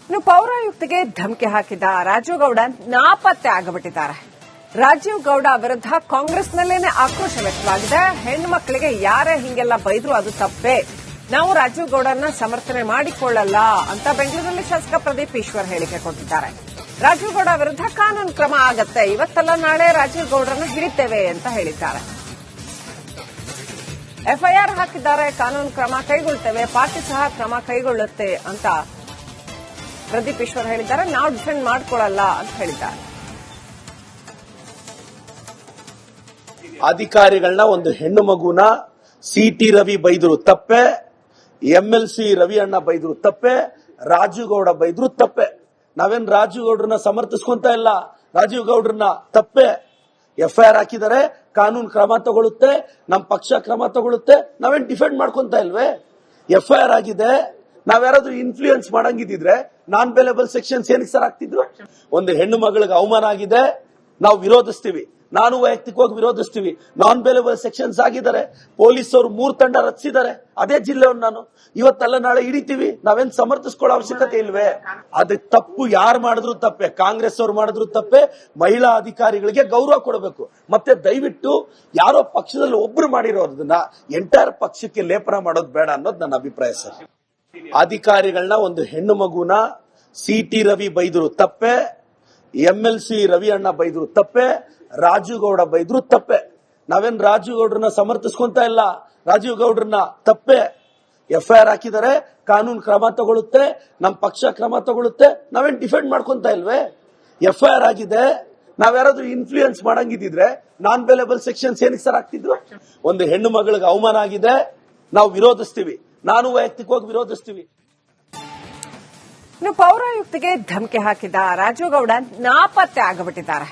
ಇನ್ನು ಪೌರಾಯುಕ್ತಿಗೆ ಧಮಕಿ ಹಾಕಿದ ರಾಜೀವ್ ಗೌಡ ನಾಪತ್ತೆ ಆಗಿಬಿಟ್ಟಿದ್ದಾರೆ. ರಾಜೀವ್ ಗೌಡ ವಿರುದ್ಧ ಕಾಂಗ್ರೆಸ್ನಲ್ಲೇನೆ ಆಕ್ರೋಶ ವ್ಯಕ್ತವಾಗಿದೆ. ಹೆಣ್ಣು ಮಕ್ಕಳಿಗೆ ಯಾರೇ ಹಿಂಗೆಲ್ಲ ಬೈದ್ರು ಅದು ತಪ್ಪೇ, ನಾವು ರಾಜೀವ್ ಗೌಡರನ್ನ ಸಮರ್ಥನೆ ಮಾಡಿಕೊಳ್ಳಲ್ಲ ಅಂತ ಬೆಂಗಳೂರಿನಲ್ಲಿ ಶಾಸಕ ಪ್ರದೀಪ್ ಈಶ್ವರ್ ಹೇಳಿಕೆ ಕೊಟ್ಟಿದ್ದಾರೆ. ರಾಜೀವ್ ಗೌಡ ವಿರುದ್ಧ ಕಾನೂನು ಕ್ರಮ ಆಗತ್ತೆ, ಇವತ್ತಲ್ಲ ನಾಳೆ ರಾಜೀವ್ ಗೌಡರನ್ನ ಹಿಡಿತೇವೆ ಅಂತ ಹೇಳಿದ್ದಾರೆ. ಎಫ್ಐಆರ್ ಹಾಕಿದ್ದಾರೆ, ಕಾನೂನು ಕ್ರಮ ಕೈಗೊಳ್ತೇವೆ, ಪಾರ್ಟಿ ಸಹ ಕ್ರಮ ಕೈಗೊಳ್ಳುತ್ತೆ ಅಂತ ಪ್ರದೀಪ್ ಈಶ್ವರ್ ಹೇಳಿದ್ದಾರೆ. ನಾವು ಡಿಫೆಂಡ್ ಮಾಡ್ಕೊಳ್ಳಲ್ಲ ಅಂತ ಹೇಳಿದ್ದಾರೆ. ಅಧಿಕಾರಿಗಳನ್ನ ಒಂದು ಹೆಣ್ಣು ಮಗುನ ಸಿಟಿ ರವಿ ಬೈದ್ರು ತಪ್ಪೆ, ಎಂಎಲ್ಸಿ ರವಿ ಅಣ್ಣ ಬೈದ್ರು ತಪ್ಪೆ, ರಾಜೀವ್ ಗೌಡ ಬೈದ್ರು ತಪ್ಪೆ. ನಾವೇನ್ ರಾಜೀವ್ ಗೌಡ್ರನ್ನ ಸಮರ್ಥಿಸ್ಕೊಂತ ಇಲ್ಲ, ರಾಜೀವ್ ಗೌಡ್ರನ್ನ ತಪ್ಪೆ. ಎಫ್ಐಆರ್ ಹಾಕಿದರೆ ಕಾನೂನು ಕ್ರಮ ತಗೊಳುತ್ತೆ, ನಮ್ಮ ಪಕ್ಷ ಕ್ರಮ ತಗೊಳುತ್ತೆ, ನಾವೇನ್ ಡಿಫೆಂಡ್ ಮಾಡ್ಕೊಂತ ಇಲ್ವೇ? ಎಫ್ಐಆರ್ ಆಗಿದೆ, ನಾವ್ಯಾರಾದ್ರೂ ಇನ್ಫ್ಲೂಯೆನ್ಸ್ ಮಾಡಂಗಿದ್ರೆ ನಾನ್ ಬೇಲೆಬಲ್ ಸೆಕ್ಷನ್ಸ್ ಏನಕ್ಕೆ ಸರ್ ಆಗ್ತಿದ್ರು? ಒಂದು ಹೆಣ್ಣು ಮಗಳಿಗೆ ಅವಮಾನ ಆಗಿದೆ, ನಾವು ವಿರೋಧಿಸ್ತೀವಿ, ನಾನು ವೈಯಕ್ತಿಕವಾಗಿ ವಿರೋಧಿಸ್ತೀವಿ. ನಾನ್ ಬೇಲೆಬಲ್ ಸೆಕ್ಷನ್ಸ್ ಆಗಿದ್ದಾರೆ, ಪೊಲೀಸರು 3 ತಂಡ ರಚಿಸಿದ್ದಾರೆ, ಅದೇ ಜಿಲ್ಲೆಯನ್ನು ನಾನು ಇವತ್ತಲ್ಲ ನಾಳೆ ಹಿಡಿತೀವಿ, ನಾವೇನ್ ಸಮರ್ಥಿಸ್ಕೊಳ್ಳೋ ಅವಶ್ಯಕತೆ ಇಲ್ವೇ? ಅದಕ್ಕೆ ತಪ್ಪು ಯಾರು ಮಾಡಿದ್ರು ತಪ್ಪೆ, ಕಾಂಗ್ರೆಸ್ ಅವರು ಮಾಡಿದ್ರು ತಪ್ಪೆ. ಮಹಿಳಾ ಅಧಿಕಾರಿಗಳಿಗೆ ಗೌರವ ಕೊಡಬೇಕು. ಮತ್ತೆ ದಯವಿಟ್ಟು ಯಾರೋ ಪಕ್ಷದಲ್ಲಿ ಒಬ್ರು ಮಾಡಿರೋದನ್ನ ಎಂಟೈರ್ ಪಕ್ಷಕ್ಕೆ ಲೇಪನ ಮಾಡೋದು ಬೇಡ ಅನ್ನೋದು ನನ್ನ ಅಭಿಪ್ರಾಯ ಸರ್. ಅಧಿಕಾರಿಗಳನ್ನ ಒಂದು ಹೆಣ್ಣು ಮಗುನ ಸಿಟಿ ರವಿ ಬೈದ್ರು ತಪ್ಪೆ, ಎಂಎಲ್ಸಿ ರವಿ ಅಣ್ಣ ಬೈದ್ರು ತಪ್ಪೆ, ರಾಜೀವ್ ಗೌಡ ಬೈದ್ರು ತಪ್ಪೆ. ನಾವೇನ್ ರಾಜೀವ್ ಗೌಡ್ರನ್ನ ಸಮರ್ಥಿಸ್ಕೊಂತ ಇಲ್ಲ, ರಾಜೀವ್ ಗೌಡ್ರನ್ನ ತಪ್ಪೆ. ಎಫ್ಐಆರ್ ಹಾಕಿದರೆ ಕಾನೂನು ಕ್ರಮ ತಗೊಳುತ್ತೆ, ನಮ್ಮ ಪಕ್ಷ ಕ್ರಮ ತಗೊಳುತ್ತೆ, ನಾವೇನ್ ಡಿಫೆಂಡ್ ಮಾಡ್ಕೊಂತ ಇಲ್ವೇ? ಎಫ್ಐಆರ್ ಆಗಿದೆ, ನಾವ್ಯಾರಾದ್ರೂ ಇನ್ಫ್ಲೂಯೆನ್ಸ್ ಮಾಡಂಗಿದ್ರೆ ನಾನ್ ಬೇಲೆಬಲ್ ಸೆಕ್ಷನ್ಸ್ ಏನಕ್ಕೆ ಸರ್ ಆಗ್ತಿದ್ರು? ಒಂದು ಹೆಣ್ಣು ಮಗಳಿಗೆ ಅವಮಾನ ಆಗಿದೆ, ನಾವು ವಿರೋಧಿಸ್ತೀವಿ, ನಾನು ವೈಯಕ್ತಿಕವಾಗಿ ವಿರೋಧಿಸ್ತೀವಿ. ಇನ್ನು ಪೌರಾಯುಕ್ತಿಗೆ ಧಮಕಿ ಹಾಕಿದ ರಾಜೀವ್ ಗೌಡ ನಾಪತ್ತೆ ಆಗಿಬಿಟ್ಟಿದ್ದಾರೆ.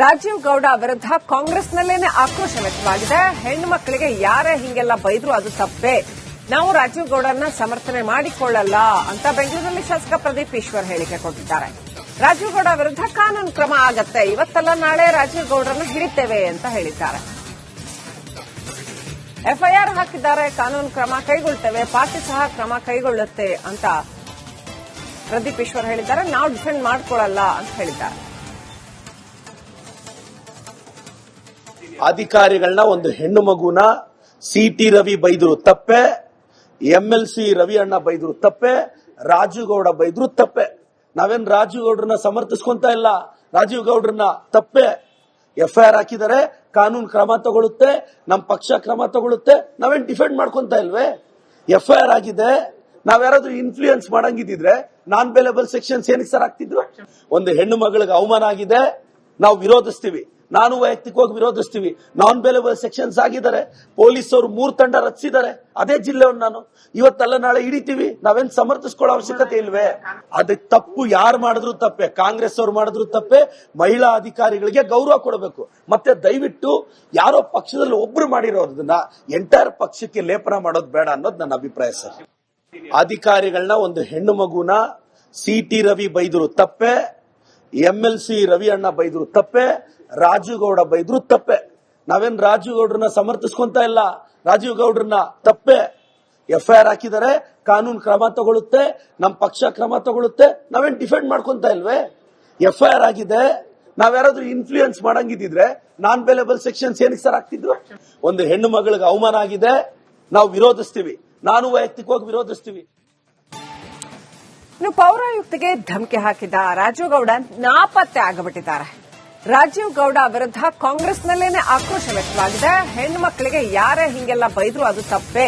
ರಾಜೀವ್ ಗೌಡ ವಿರುದ್ಧ ಕಾಂಗ್ರೆಸ್ನಲ್ಲೇನೆ ಆಕ್ರೋಶ ವ್ಯಕ್ತವಾಗಿದೆ. ಹೆಣ್ಣು ಮಕ್ಕಳಿಗೆ ಯಾರೇ ಹಿಂಗೆಲ್ಲ ಬೈದ್ರು ಅದು ತಪ್ಪೇ, ನಾವು ರಾಜೀವ್ ಗೌಡರನ್ನ ಸಮರ್ಥನೆ ಮಾಡಿಕೊಳ್ಳಲ್ಲ ಅಂತ ಬೆಂಗಳೂರಿನಲ್ಲಿ ಶಾಸಕ ಪ್ರದೀಪ್ ಈಶ್ವರ್ ಹೇಳಿಕೆ ಕೊಟ್ಟಿದ್ದಾರೆ. ರಾಜೀವ್ ಗೌಡ ವಿರುದ್ಧ ಕಾನೂನು ಕ್ರಮ ಆಗತ್ತೆ, ಇವತ್ತಲ್ಲ ನಾಳೆ ರಾಜೀವ್ ಗೌಡರನ್ನ ಹಿಡಿತೇವೆ ಅಂತ ಹೇಳಿದ್ದಾರೆ. ಎಫ್ಐಆರ್ ಹಾಕಿದ್ದಾರೆ, ಕಾನೂನು ಕ್ರಮ ಕೈಗೊಳ್ತೇವೆ, ಪಾರ್ಟಿ ಸಹ ಕ್ರಮ ಕೈಗೊಳ್ಳುತ್ತೆ ಅಂತ ಪ್ರದೀಪ್ ಈಶ್ವರ್ ಹೇಳಿದ್ದಾರೆ. ನಾವು ಡಿಫೆಂಡ್ ಮಾಡ್ಕೊಳ್ಳಲ್ಲ ಅಂತ ಹೇಳಿದ್ದಾರೆ. ಅಧಿಕಾರಿಗಳನ್ನ ಒಂದು ಹೆಣ್ಣು ಮಗುನ ಸಿಟಿ ರವಿ ಬೈದ್ರು ತಪ್ಪೆ, ಎಂಎಲ್ಸಿ ರವಿ ಅಣ್ಣ ಬೈದ್ರು ತಪ್ಪೆ, ರಾಜೀವ್ ಗೌಡ ಬೈದ್ರು ತಪ್ಪೆ. ನಾವೇನ್ ರಾಜೀವ್ ಗೌಡ್ರನ್ನ ಸಮರ್ಥಿಸ್ಕೊಂತ ಇಲ್ಲ, ರಾಜೀವ್ ಗೌಡ್ರನ್ನ ತಪ್ಪೆ. ಎಫ್ಐಆರ್ ಹಾಕಿದರೆ ಕಾನೂನು ಕ್ರಮ ತಗೊಳುತ್ತೆ, ನಮ್ಮ ಪಕ್ಷ ಕ್ರಮ ತಗೊಳುತ್ತೆ, ನಾವೇನ್ ಡಿಫೆಂಡ್ ಮಾಡ್ಕೊಂತ ಇಲ್ವೇ? ಎಫ್ಐಆರ್ ಆಗಿದೆ, ನಾವ್ಯಾರಾದ್ರೂ ಇನ್ಫ್ಲೂಯೆನ್ಸ್ ಮಾಡಂಗಿದ್ರೆ ನಾನ್ ಬೇಲೆಬಲ್ ಸೆಕ್ಷನ್ಸ್ ಏನಕ್ಕೆ ಸರ್ ಆಗ್ತಿದ್ರು? ಒಂದು ಹೆಣ್ಣು ಮಗಳಿಗೆ ಅವಮಾನ ಆಗಿದೆ, ನಾವು ವಿರೋಧಿಸ್ತೀವಿ, ನಾನು ವೈಯಕ್ತಿಕವಾಗಿ ವಿರೋಧಿಸ್ತೀವಿ. ನಾನ್ ಬೇಲೆಬಲ್ ಸೆಕ್ಷನ್ಸ್ ಆಗಿದ್ದಾರೆ, ಪೊಲೀಸರು 3 ತಂಡ ರಚಿಸಿದ್ದಾರೆ, ಅದೇ ಜಿಲ್ಲೆಯನ್ನು ನಾನು ಇವತ್ತಲ್ಲ ನಾಳೆ ಹಿಡಿತೀವಿ, ನಾವೇನ್ ಸಮರ್ಥಿಸ್ಕೊಳ್ಳೋ ಅವಶ್ಯಕತೆ ಇಲ್ವೇ? ಅದಕ್ಕೆ ತಪ್ಪು ಯಾರು ಮಾಡಿದ್ರು ತಪ್ಪೆ, ಕಾಂಗ್ರೆಸ್ ಅವರು ಮಾಡಿದ್ರು ತಪ್ಪೆ. ಮಹಿಳಾ ಅಧಿಕಾರಿಗಳಿಗೆ ಗೌರವ ಕೊಡಬೇಕು. ಮತ್ತೆ ದಯವಿಟ್ಟು ಯಾರೋ ಪಕ್ಷದಲ್ಲಿ ಒಬ್ರು ಮಾಡಿರೋದನ್ನ ಎಂಟೈರ್ ಪಕ್ಷಕ್ಕೆ ಲೇಪನ ಮಾಡೋದು ಬೇಡ ಅನ್ನೋದು ನನ್ನ ಅಭಿಪ್ರಾಯ ಸರ್. ಅಧಿಕಾರಿಗಳನ್ನ ಒಂದು ಹೆಣ್ಣು ಮಗುನ ಸಿಟಿ ರವಿ ಬೈದ್ರು ತಪ್ಪೆ, ಎಂಎಲ್ಸಿ ರವಿ ಅಣ್ಣ ಬೈದ್ರು ತಪ್ಪೆ, ರಾಜೀವ್ ಗೌಡ ಬೈದ್ರು ತಪ್ಪೆ. ನಾವೇನ್ ರಾಜೀವ್ ಗೌಡ್ರನ್ನ ಸಮರ್ಥಿಸ್ಕೊಂತ ಇಲ್ಲ, ರಾಜೀವ್ ಗೌಡ್ರನ್ನ ತಪ್ಪೆ. ಎಫ್ಐಆರ್ ಹಾಕಿದರೆ ಕಾನೂನು ಕ್ರಮ ತಗೊಳುತ್ತೆ, ನಮ್ಮ ಪಕ್ಷ ಕ್ರಮ ತಗೊಳುತ್ತೆ, ನಾವೇನ್ ಡಿಫೆಂಡ್ ಮಾಡ್ಕೊಂತ ಇಲ್ವೇ? ಎಫ್ಐಆರ್ ಆಗಿದೆ, ನಾವ್ಯಾರಾದ್ರೂ ಇನ್ಫ್ಲೂಯೆನ್ಸ್ ಮಾಡಂಗಿದ್ರೆ ನಾನ್ ಬೇಲೆಬಲ್ ಸೆಕ್ಷನ್ಸ್ ಏನಕ್ಕೆ ಸರ್ ಆಗ್ತಿದ್ರು? ಒಂದು ಹೆಣ್ಣು ಮಗಳಿಗೆ ಅವಮಾನ ಆಗಿದೆ, ನಾವು ವಿರೋಧಿಸ್ತೀವಿ, ನಾನು ವೈಯಕ್ತಿಕವಾಗಿ ವಿರೋಧಿಸ್ತೀವಿ. ಇನ್ನು ಪೌರಾಯುಕ್ತಿಗೆ ಧಮಕಿ ಹಾಕಿದ ರಾಜೀವ್ ಗೌಡ ನಾಪತ್ತೆ ಆಗಿಬಿಟ್ಟಿದ್ದಾರೆ. ರಾಜೀವ್ ಗೌಡ ವಿರುದ್ಧ ಕಾಂಗ್ರೆಸ್ನಲ್ಲೇನೆ ಆಕ್ರೋಶ ವ್ಯಕ್ತವಾಗಿದೆ. ಹೆಣ್ಣು ಮಕ್ಕಳಿಗೆ ಯಾರೇ ಹಿಂಗೆಲ್ಲ ಬೈದ್ರು ಅದು ತಪ್ಪೇ,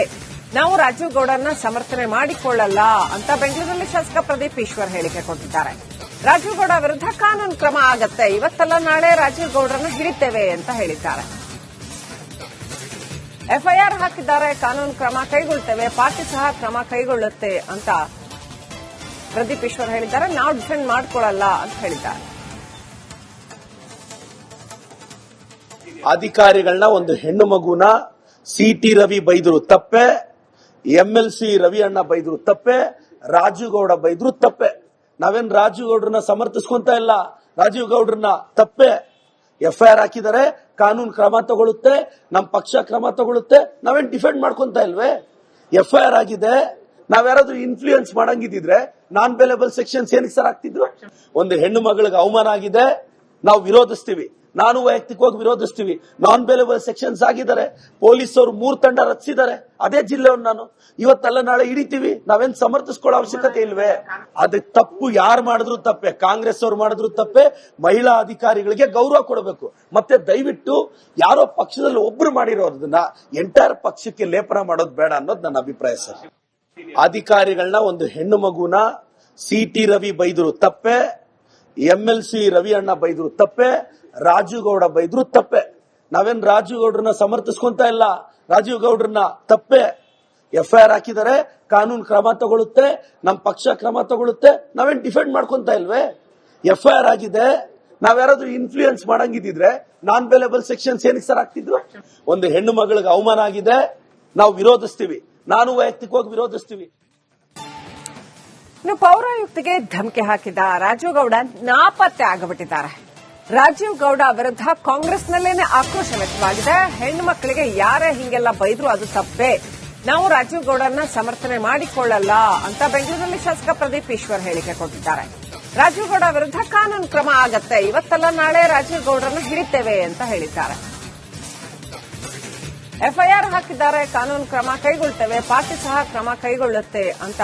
ನಾವು ರಾಜೀವ್ ಗೌಡರನ್ನ ಸಮರ್ಥನೆ ಮಾಡಿಕೊಳ್ಳಲ್ಲ ಅಂತ ಬೆಂಗಳೂರಿನಲ್ಲಿ ಶಾಸಕ ಪ್ರದೀಪ್ ಈಶ್ವರ್ ಹೇಳಿಕೆ ಕೊಟ್ಟಿದ್ದಾರೆ. ರಾಜೀವ್ ಗೌಡ ವಿರುದ್ಧ ಕಾನೂನು ಕ್ರಮ ಆಗತ್ತೆ, ಇವತ್ತಲ್ಲ ನಾಳೆ ರಾಜೀವ್ ಗೌಡರನ್ನ ಹಿಡಿತೇವೆ ಅಂತ ಹೇಳಿದ್ದಾರೆ. ಎಫ್ಐಆರ್ ಹಾಕಿದ್ದಾರೆ, ಕಾನೂನು ಕ್ರಮ ಕೈಗೊಳ್ತೇವೆ, ಪಾರ್ಟಿ ಸಹ ಕ್ರಮ ಕೈಗೊಳ್ಳುತ್ತೆ ಅಂತ ಪ್ರದೀಪ್ ಈಶ್ವರ್ ಹೇಳಿದ್ದಾರೆ. ನಾವು ಡಿಫೆಂಡ್ ಮಾಡ್ಕೊಳ್ಳಲ್ಲ ಅಂತ ಹೇಳಿದ್ದಾರೆ. ಅಧಿಕಾರಿಗಳನ್ನ ಒಂದು ಹೆಣ್ಣು ಮಗುನ ಸಿಟಿ ರವಿ ಬೈದ್ರು ತಪ್ಪೆ, ಎಂಎಲ್ಸಿ ರವಿ ಅಣ್ಣ ಬೈದ್ರು ತಪ್ಪೆ, ರಾಜೀವ್ ಗೌಡ ಬೈದ್ರು ತಪ್ಪೆ. ನಾವೇನ್ ರಾಜೀವ್ ಗೌಡ್ರನ್ನ ಸಮರ್ಥಿಸ್ಕೊಂತ ಇಲ್ಲ, ರಾಜೀವ್ ಗೌಡ್ರನ್ನ ತಪ್ಪೆ. ಎಫ್ಐಆರ್ ಹಾಕಿದರೆ ಕಾನೂನು ಕ್ರಮ ತಗೊಳುತ್ತೆ, ನಮ್ಮ ಪಕ್ಷ ಕ್ರಮ ತಗೊಳುತ್ತೆ, ನಾವೇನ್ ಡಿಫೆಂಡ್ ಮಾಡ್ಕೊಂತ ಇಲ್ವೇ? ಎಫ್ಐಆರ್ ಆಗಿದೆ, ನಾವ್ಯಾರಾದ್ರೂ ಇನ್ಫ್ಲೂಯೆನ್ಸ್ ಮಾಡಂಗಿದ್ರೆ ನಾನ್ ಬೇಲೇಬಲ್ ಸೆಕ್ಷನ್ಸ್ ಏನಕ್ಕೆ ಸರ್ ಆಗ್ತಿದ್ರು? ಒಂದು ಹೆಣ್ಣು ಮಗಳಿಗೆ ಅವಮಾನ ಆಗಿದೆ, ನಾವು ವಿರೋಧಿಸ್ತೀವಿ. ನಾನು ವೈಯಕ್ತಿಕವಾಗಿ ವಿರೋಧಿಸ್ತೀವಿ. ನಾನ್ ಬೇಲೇಬಲ್ ಸೆಕ್ಷನ್ಸ್ ಆಗಿದ್ದಾರೆ. ಪೊಲೀಸರು 3 ತಂಡ ರಚಿಸಿದ್ದಾರೆ. ಅದೇ ಜಿಲ್ಲೆಯವ್ರು ನಾನು ಇವತ್ತಲ್ಲ ನಾಳೆ ಹಿಡಿತೀವಿ. ನಾವೇನ್ ಸಮರ್ಥಿಸ್ಕೊಳ್ಳೋ ಅವಶ್ಯಕತೆ ಇಲ್ವೇ? ಅದಕ್ಕೆ ತಪ್ಪು ಯಾರು ಮಾಡಿದ್ರು ತಪ್ಪೆ, ಕಾಂಗ್ರೆಸ್ ಅವ್ರು ಮಾಡಿದ್ರು ತಪ್ಪೆ. ಮಹಿಳಾ ಅಧಿಕಾರಿಗಳಿಗೆ ಗೌರವ ಕೊಡಬೇಕು. ಮತ್ತೆ ದಯವಿಟ್ಟು ಯಾರೋ ಪಕ್ಷದಲ್ಲಿ ಒಬ್ರು ಮಾಡಿರೋದನ್ನ ಎಂಟೈರ್ ಪಕ್ಷಕ್ಕೆ ಲೇಪನ ಮಾಡೋದು ಬೇಡ ಅನ್ನೋದು ನನ್ನ ಅಭಿಪ್ರಾಯ ಸರ್. ಅಧಿಕಾರಿಗಳನ್ನ ಒಂದು ಹೆಣ್ಣು ಮಗುನ ಸಿ.ಟಿ. ರವಿ ಬೈದ್ರು ತಪ್ಪೆ, MLC ರವಿ ಅಣ್ಣ ಬೈದ್ರು ತಪ್ಪೆ, ರಾಜು ಗೌಡ ಬೈದ್ರು ತಪ್ಪೆ. ನಾವೇನ್ ರಾಜು ಗೌಡ್ರನ್ನ ಸಮರ್ಥಿಸ್ಕೊಂತ ಇಲ್ಲ. ರಾಜೀವ್ ಗೌಡ್ರನ್ನ ತಪ್ಪೆ. FIR ಹಾಕಿದರೆ ಕಾನೂನು ಕ್ರಮ ತಗೊಳುತ್ತೆ, ನಮ್ ಪಕ್ಷ ಕ್ರಮ ತಗೊಳುತ್ತೆ. ನಾವೇನ್ ಡಿಫೆಂಡ್ ಮಾಡ್ಕೊಂತ ಇಲ್ವೇ? FIR ಆಗಿದೆ. ನಾವ್ಯಾರಾದ್ರೂ ಇನ್ಫ್ಲೂಯೆನ್ಸ್ ಮಾಡಂಗಿದ್ರೆ ನಾನ್ ಬೇಲೇಬಲ್ ಸೆಕ್ಷನ್ಸ್ ಏನಕ್ಕೆ ಸರ್ ಆಗ್ತಿದ್ರು? ಒಂದು ಹೆಣ್ಣು ಮಗಳಿಗೆ ಅವಮಾನ ಆಗಿದೆ, ನಾವು ವಿರೋಧಿಸ್ತೀವಿ. ನಾನು ವೈಯಕ್ತಿಕವಾಗಿ ವಿರೋಧಿಸ್ತೀವಿ. ಇನ್ನು ಪೌರಾಯುಕ್ತಿಗೆ ಧಮಕಿ ಹಾಕಿದ ರಾಜೀವ್ ಗೌಡ ನಾಪತ್ತೆ ಆಗಿಬಿಟ್ಟಿದ್ದಾರೆ. ರಾಜೀವ್ ಗೌಡ ವಿರುದ್ಧ ಕಾಂಗ್ರೆಸ್ನಲ್ಲೇನೆ ಆಕ್ರೋಶ ವ್ಯಕ್ತವಾಗಿದೆ. ಹೆಣ್ಣು ಮಕ್ಕಳಿಗೆ ಯಾರೇ ಹಿಂಗೆಲ್ಲ ಬೈದ್ರು ಅದು ತಪ್ಪೇ, ನಾವು ರಾಜೀವ್ ಗೌಡರನ್ನ ಸಮರ್ಥನೆ ಮಾಡಿಕೊಳ್ಳಲ್ಲ ಅಂತ ಬೆಂಗಳೂರಿನಲ್ಲಿ ಶಾಸಕ ಪ್ರದೀಪ್ ಈಶ್ವರ್ ಹೇಳಿಕೆ ಕೊಟ್ಟಿದ್ದಾರೆ. ರಾಜೀವ್ ಗೌಡ ವಿರುದ್ಧ ಕಾನೂನು ಕ್ರಮ ಆಗತ್ತೆ, ಇವತ್ತಲ್ಲ ನಾಳೆ ರಾಜೀವ್ ಗೌಡರನ್ನ ಹಿಡಿತೇವೆ ಅಂತ ಹೇಳಿದ್ದಾರೆ. FIR ಹಾಕಿದ್ದಾರೆ, ಕಾನೂನು ಕ್ರಮ ಕೈಗೊಳ್ತೇವೆ, ಪಾರ್ಟಿ ಸಹ ಕ್ರಮ ಕೈಗೊಳ್ಳುತ್ತೆ ಅಂತ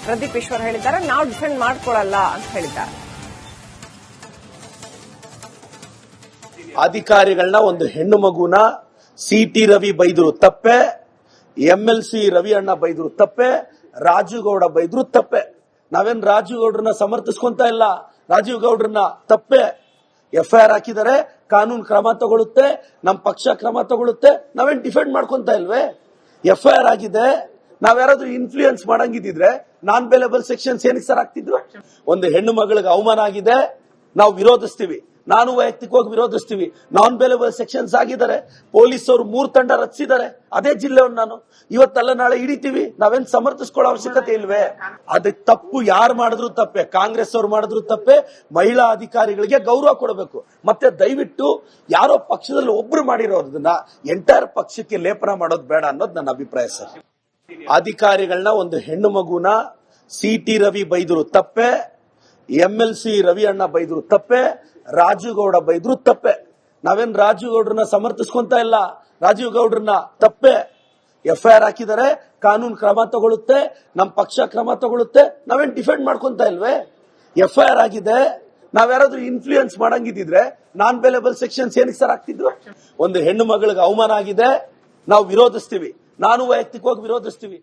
ಪ್ರದೀಪ್ ಈಶ್ವರ್ ಹೇಳಿದ್ದಾರೆ. ನಾವು ಡಿಫೆಂಡ್ ಮಾಡ್ಕೊಳ್ಳಲ್ಲ ಅಂತ ಹೇಳಿದ್ದಾರೆ. ಅಧಿಕಾರಿಗಳನ್ನ ಒಂದು ಹೆಣ್ಣು ಮಗುನ ಸಿ.ಟಿ. ರವಿ ಬೈದ್ರು ತಪ್ಪೆ, MLC ರವಿ ಅಣ್ಣ ಬೈದ್ರು ತಪ್ಪೆ, ರಾಜು ಗೌಡ ಬೈದ್ರು ತಪ್ಪೆ. ನಾವೇನ್ ರಾಜು ಗೌಡ್ರನ್ನ ಸಮರ್ಥಿಸ್ಕೊಂತ ಇಲ್ಲ. ರಾಜೀವ್ ಗೌಡ್ರನ್ನ ತಪ್ಪೆ. FIR ಹಾಕಿದರೆ ಕಾನೂನು ಕ್ರಮ ತಗೊಳುತ್ತೆ, ನಮ್ ಪಕ್ಷ ಕ್ರಮ ತಗೊಳುತ್ತೆ. ನಾವೇನ್ ಡಿಫೆಂಡ್ ಮಾಡ್ಕೊಂತ ಇಲ್ವೇ? FIR ಆಗಿದೆ. ನಾವ್ಯಾರಾದ್ರೂ ಇನ್ಫ್ಲೂಯೆನ್ಸ್ ಮಾಡಂಗಿದ್ರೆ ನಾನ್ ಬೇಲೇಬಲ್ ಸೆಕ್ಷನ್ಸ್ ಏನಕ್ಕೆ ಸರ್ ಆಗ್ತಿದ್ರು? ಒಂದು ಹೆಣ್ಣು ಮಗಳಿಗೆ ಅವಮಾನ ಆಗಿದೆ, ನಾವು ವಿರೋಧಿಸ್ತೀವಿ. ನಾನು ವೈಯಕ್ತಿಕವಾಗಿ ವಿರೋಧಿಸ್ತೀವಿ. ನಾನ್ ಬೇಲೇಬಲ್ ಸೆಕ್ಷನ್ಸ್ ಆಗಿದ್ದಾರೆ. ಪೊಲೀಸರು 3 ತಂಡ ರಚಿಸಿದ್ದಾರೆ. ಅದೇ ಜಿಲ್ಲೆಯವ್ರು ನಾನು ಇವತ್ತಲ್ಲ ನಾಳೆ ಹಿಡಿತೀವಿ. ನಾವೇನ್ ಸಮರ್ಥಿಸ್ಕೊಳ್ಳೋ ಅವಶ್ಯಕತೆ ಇಲ್ವೇ? ಅದಕ್ಕೆ ತಪ್ಪು ಯಾರು ಮಾಡಿದ್ರು ತಪ್ಪೆ, ಕಾಂಗ್ರೆಸ್ ಅವ್ರು ಮಾಡಿದ್ರು ತಪ್ಪೆ. ಮಹಿಳಾ ಅಧಿಕಾರಿಗಳಿಗೆ ಗೌರವ ಕೊಡಬೇಕು. ಮತ್ತೆ ದಯವಿಟ್ಟು ಯಾರೋ ಪಕ್ಷದಲ್ಲಿ ಒಬ್ರು ಮಾಡಿರೋದನ್ನ ಎಂಟೈರ್ ಪಕ್ಷಕ್ಕೆ ಲೇಪನ ಮಾಡೋದು ಬೇಡ ಅನ್ನೋದು ನನ್ನ ಅಭಿಪ್ರಾಯ ಸರ್. ಅಧಿಕಾರಿಗಳನ್ನ ಒಂದು ಹೆಣ್ಣು ಮಗುನ ಸಿ.ಟಿ. ರವಿ ಬೈದ್ರು ತಪ್ಪೆ, MLC ರವಿ ಅಣ್ಣ ಬೈದ್ರು ತಪ್ಪೆ, ರಾಜು ಗೌಡ ಬೈದ್ರು ತಪ್ಪೆ. ನಾವೇನ್ ರಾಜು ಗೌಡ್ರನ್ನ ಸಮರ್ಥಿಸ್ಕೊಂತ ಇಲ್ಲ. ರಾಜೀವ್ ಗೌಡ್ರನ್ನ ತಪ್ಪೆ. FIR ಹಾಕಿದರೆ ಕಾನೂನು ಕ್ರಮ ತಗೊಳುತ್ತೆ, ನಮ್ ಪಕ್ಷ ಕ್ರಮ ತಗೊಳುತ್ತೆ. ನಾವೇನ್ ಡಿಫೆಂಡ್ ಮಾಡ್ಕೊಂತ ಇಲ್ವೇ? FIR ಆಗಿದೆ. ನಾವ್ಯಾರಾದ್ರೂ ಇನ್ಫ್ಲೂಯೆನ್ಸ್ ಮಾಡಂಗಿದ್ರೆ ನಾನ್ ಬೇಲೇಬಲ್ ಸೆಕ್ಷನ್ಸ್ ಏನಕ್ಕೆ ಸರ್ ಆಗ್ತಿದ್ರು? ಒಂದು ಹೆಣ್ಣು ಮಗಳಿಗೆ ಅವಮಾನ ಆಗಿದೆ, ನಾವು ವಿರೋಧಿಸ್ತೀವಿ. ನಾನು ವೈಯಕ್ತಿಕವಾಗಿ ವಿರೋಧಿಸ್ತೀವಿ.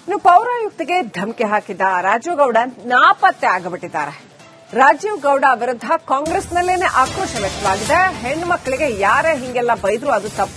ಇನ್ನು ಪೌರಾಯುಕ್ತಿಗೆ ಧಮಕಿ ಹಾಕಿದ ರಾಜೀವ್ ಗೌಡ ನಾಪತ್ತೆ ಆಗಿಬಿಟ್ಟಿದ್ದಾರೆ. ರಾಜೀವ್ ಗೌಡ ವಿರುದ್ಧ ಕಾಂಗ್ರೆಸ್ನಲ್ಲೇನೆ ಆಕ್ರೋಶ ವ್ಯಕ್ತವಾಗಿದೆ. ಹೆಣ್ಣು ಮಕ್ಕಳಿಗೆ ಯಾರೇ ಹಿಂಗೆಲ್ಲ ಬೈದ್ರು ಅದು ತಪ್ಪೇ.